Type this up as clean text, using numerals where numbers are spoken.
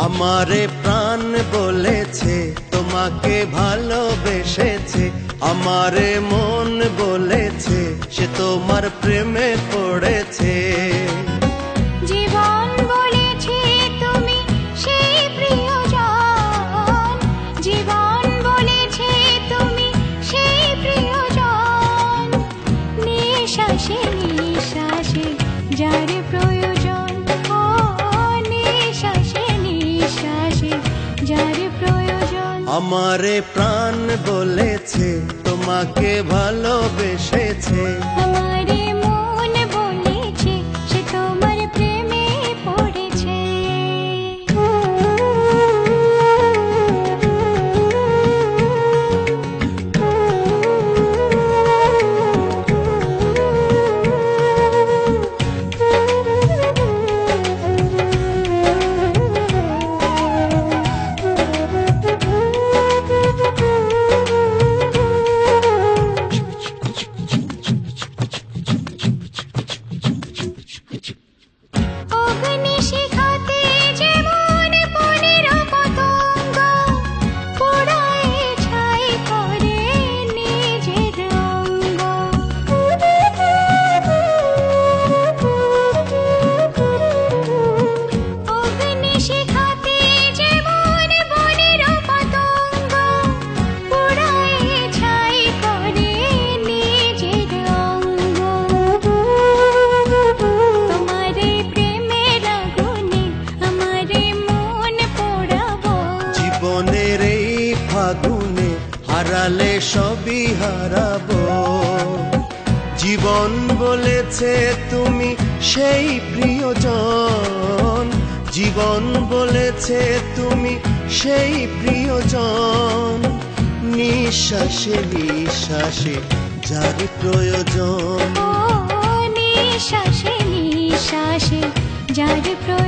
আমারে প্রাণ বলেছে তোমাকে ভালোবেসেছে, আমারে মন বলেছে সে তোমার প্রেমে পড়েছে। জীবন বলেছে তুমি সেই প্রিয়জন, জীবন বলেছে তুমি সেই প্রিয়জন, নিঃশ্বাসে নিঃশ্বাসে যার প্রয়োজন, ও নিঃশ্বাসে নিঃশ্বাসে যার প্রয়োজন। আমারে প্রাণ বলেছে তোমাকে ভালোবেসেছে, আমারে মন বলেছে সে তোমার প্রেমে পড়েছে। জীবনের এই ফাগুনে হারালে সবই হারাবো। জীবন বলেছে তুমি সেই প্রিয়জন, জীবন বলেছে তুমি সেই প্রিয়জন, নিঃশ্বাসে নিঃশ্বাসে যার প্রয়োজন, নিঃশ্বাসে নিঃশ্বাসে যার প্রয়োজন।